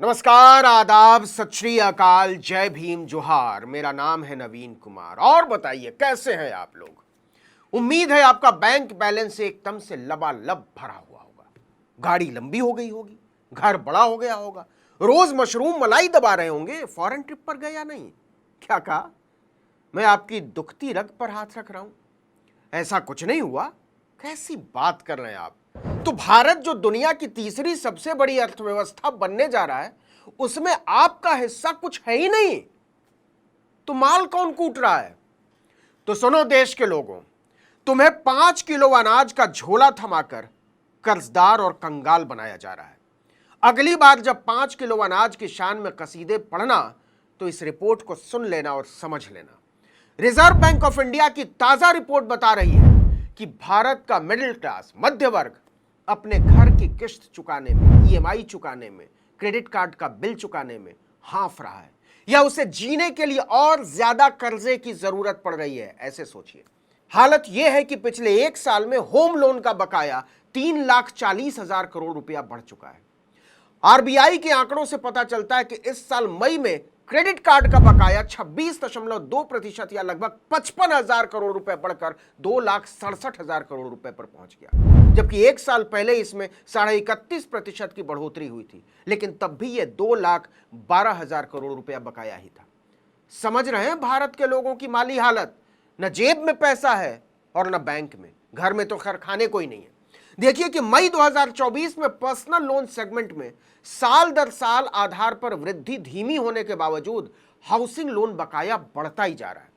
नमस्कार, आदाब, सत श्री अकाल, जय भीम, जोहार। मेरा नाम है नवीन कुमार। और बताइए कैसे हैं आप लोग। उम्मीद है आपका बैंक बैलेंस एकदम से लबालब भरा हुआ होगा, गाड़ी लंबी हो गई होगी, घर बड़ा हो गया होगा, रोज मशरूम मलाई दबा रहे होंगे। फॉरेन ट्रिप पर गए या नहीं? क्या कहा? मैं आपकी दुखती रग पर हाथ रख रहा हूं? ऐसा कुछ नहीं हुआ। कैसी बात कर रहे हैं आप? तो भारत जो दुनिया की तीसरी सबसे बड़ी अर्थव्यवस्था बनने जा रहा है, उसमें आपका हिस्सा कुछ है ही नहीं। तो माल कौन कूट रहा है? तो सुनो देश के लोगों, तुम्हें 5 किलो अनाज का झोला थमाकर कर्जदार और कंगाल बनाया जा रहा है। अगली बार जब 5 किलो अनाज की शान में कसीदे पढ़ना, तो इस रिपोर्ट को सुन लेना और समझ लेना। रिजर्व बैंक ऑफ इंडिया की ताजा रिपोर्ट बता रही है कि भारत का मिडिल क्लास, मध्य वर्ग, अपने घर की किस्त चुकाने में, ईएमआई चुकाने में, क्रेडिट कार्ड का बिल चुकाने में हांफ रहा है, या उसे जीने के लिए और ज्यादा कर्जे की जरूरत पड़ रही है। ऐसे सोचिए। हालत यह है कि पिछले 1 साल में होम लोन का बकाया 3,40,000 करोड़ रुपया बढ़ चुका है। आरबीआई के आंकड़ों से पता चलता है कि इस साल मई में क्रेडिट कार्ड का बकाया 26.2% या लगभग 55,000 करोड़ रुपए बढ़कर 2,67,000 करोड़ रुपए पर पहुंच गया, जबकि 1 साल पहले इसमें 31.5% की बढ़ोतरी हुई थी, लेकिन तब भी यह 2,12,000 करोड़ रुपया बकाया ही था। समझ रहे हैं भारत के लोगों की माली हालत? न जेब में पैसा है और न बैंक में। घर में तो खैर खाने कोई नहीं है। देखिए कि मई 2024 में पर्सनल लोन सेगमेंट में साल दर साल आधार पर वृद्धि धीमी होने के बावजूद हाउसिंग लोन बकाया बढ़ता ही जा रहा है।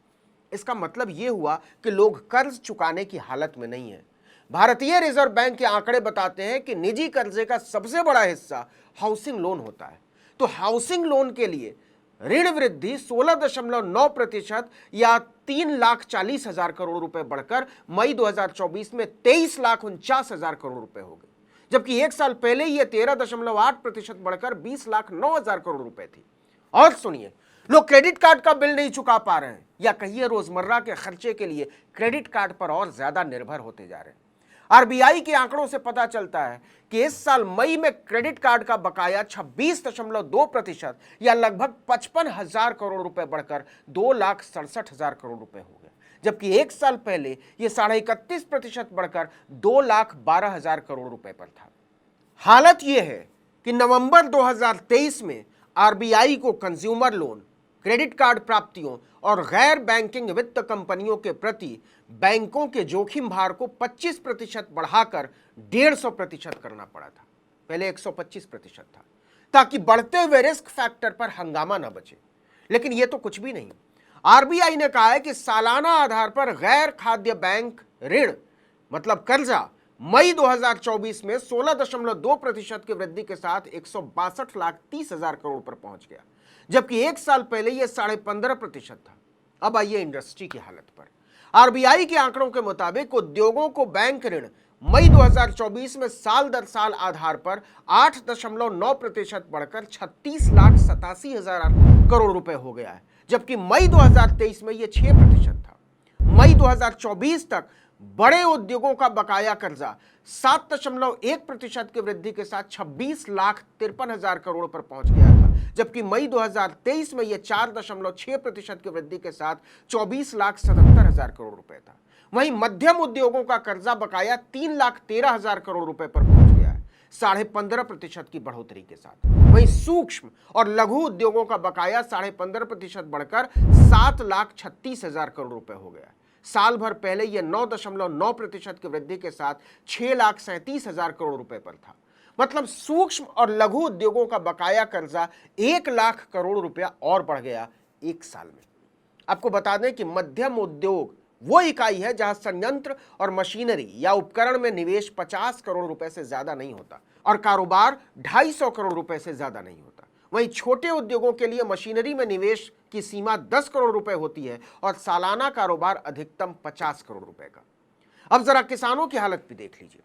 इसका मतलब यह हुआ कि लोग कर्ज चुकाने की हालत में नहीं है। भारतीय रिजर्व बैंक के आंकड़े बताते हैं कि निजी कर्जे का सबसे बड़ा हिस्सा हाउसिंग लोन होता है। तो हाउसिंग लोन के लिए ऋण वृद्धि 16.9% या 3,40,000 करोड़ रुपए बढ़कर मई 2024 में 23,49,000 करोड़ रुपए हो गई, जबकि 1 साल पहले यह 13.8% बढ़कर 20,09,000 करोड़ रुपए थी। और सुनिए, लोग क्रेडिट कार्ड का बिल नहीं चुका पा रहे हैं, या कहिए रोजमर्रा के खर्चे के लिए क्रेडिट कार्ड पर और ज्यादा निर्भर होते जा रहे हैं। आरबीआई के आंकड़ों से पता चलता है कि इस साल मई में क्रेडिट कार्ड का बकाया 26.2% या लगभग 55,000 करोड़ रुपए बढ़कर 2,67,000 करोड़ रुपए हो गए, जबकि 1 साल पहले यह 31.5% बढ़कर 2,12,000 करोड़ रुपए पर था। हालत यह है कि नवंबर 2023 में आरबीआई को कंज्यूमर लोन, क्रेडिट कार्ड प्राप्तियों और गैर बैंकिंग वित्त कंपनियों के प्रति बैंकों के जोखिम भार को 25% बढ़ाकर 150% करना पड़ा था। पहले 125% था, ताकि बढ़ते हुए रिस्क फैक्टर पर हंगामा न बचे। लेकिन यह तो कुछ भी नहीं। आरबीआई ने कहा है कि सालाना आधार पर गैर खाद्य बैंक ऋण मतलब कर्जा मई 2024 में 16.2% की वृद्धि के साथ 162,30,000 करोड़ पर पहुंच गया, जबकि 1 साल पहले यह 15.5% था। अब आइए इंडस्ट्री की हालत पर। आरबीआई के आंकड़ों के मुताबिक उद्योगों को बैंक ऋण मई 2024 में साल दर साल आधार पर 8.9% बढ़कर 36,87,000 करोड़ रुपए हो गया है, जबकि मई 2023 में यह 6% था। मई 2024 तक बड़े उद्योगों का बकाया कर्जा 7.1% की वृद्धि के साथ 26,53,000 करोड़ पर पहुंच गया था, जबकि मई 2023 में यह 4.6% की वृद्धि के साथ 24,77,000 करोड़ रुपए था। वहीं मध्यम उद्योगों का कर्जा बकाया 3,13,000 करोड़ रुपए पर पहुंच गया है, 15.5% की बढ़ोतरी के साथ। वहीं सूक्ष्म और लघु उद्योगों का बकाया 15.5% बढ़कर 7,36,000 करोड़ रुपए हो गया। साल भर पहले यह 9.9% की वृद्धि के साथ 6,37,000 करोड़ रुपए पर था। मतलब सूक्ष्म और लघु उद्योगों का बकाया कर्जा 1,00,000 करोड़ रुपया और बढ़ गया 1 साल में। आपको बता दें कि मध्यम उद्योग वो इकाई है जहां संयंत्र और मशीनरी या उपकरण में निवेश 50 करोड़ रुपए से ज्यादा नहीं होता और कारोबार 250 करोड़ रुपए से ज्यादा नहीं होता। वहीं छोटे उद्योगों के लिए मशीनरी में निवेश की सीमा 10 करोड़ रुपए होती है और सालाना कारोबार अधिकतम 50 करोड़ रुपए का। अब जरा किसानों की हालत भी देख लीजिए।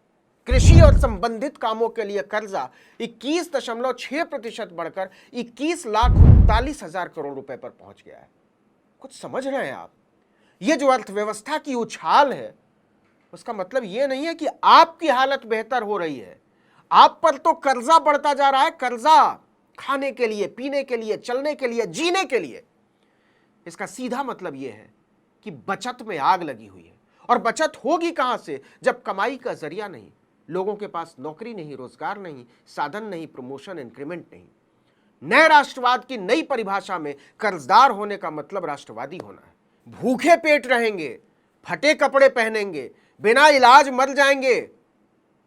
कृषि और संबंधित कामों के लिए कर्जा 21.6% बढ़कर 21,39,000 करोड़ रुपए पर पहुंच गया है। कुछ समझ रहे हैं आप? ये जो अर्थव्यवस्था की उछाल है, उसका मतलब ये नहीं है कि आपकी हालत बेहतर हो रही है। आप पर तो कर्जा बढ़ता जा रहा है, कर्जा। खाने के लिए, पीने के लिए, चलने के लिए, जीने के लिए। इसका सीधा मतलब यह है कि बचत में आग लगी हुई है। और बचत होगी कहां से जब कमाई का जरिया नहीं, लोगों के पास नौकरी नहीं, रोजगार नहीं, साधन नहीं, प्रमोशन, इंक्रीमेंट नहीं। नए राष्ट्रवाद की नई परिभाषा में कर्जदार होने का मतलब राष्ट्रवादी होना है। भूखे पेट रहेंगे, फटे कपड़े पहनेंगे, बिना इलाज मर जाएंगे,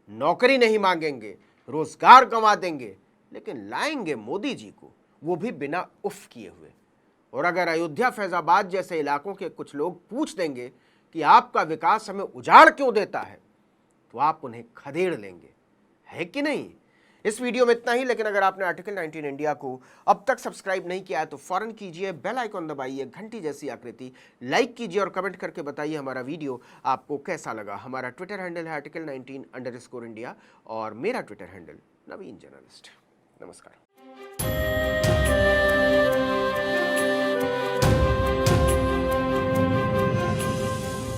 नौकरी नहीं मांगेंगे, रोजगार गंवा देंगे, लेकिन लाएंगे मोदी जी को, वो भी बिना उफ किए हुए। और अगर अयोध्या, फैजाबाद जैसे इलाकों के कुछ लोग पूछ देंगे कि आपका विकास हमें उजाड़ क्यों देता है, तो आप उन्हें खदेड़ लेंगे, है कि नहीं। इस वीडियो में इतना ही, लेकिन अगर आपने आर्टिकल 19 इंडिया को अब तक सब्सक्राइब नहीं किया है तो फौरन कीजिए, बेल आइकॉन दबाइए, घंटी जैसी आकृति, लाइक कीजिए और कमेंट करके बताइए हमारा वीडियो आपको कैसा लगा। हमारा ट्विटर हैंडल है आर्टिकल 19_इंडिया और मेरा ट्विटर हैंडल नवीन जर्नलिस्ट। नमस्कार।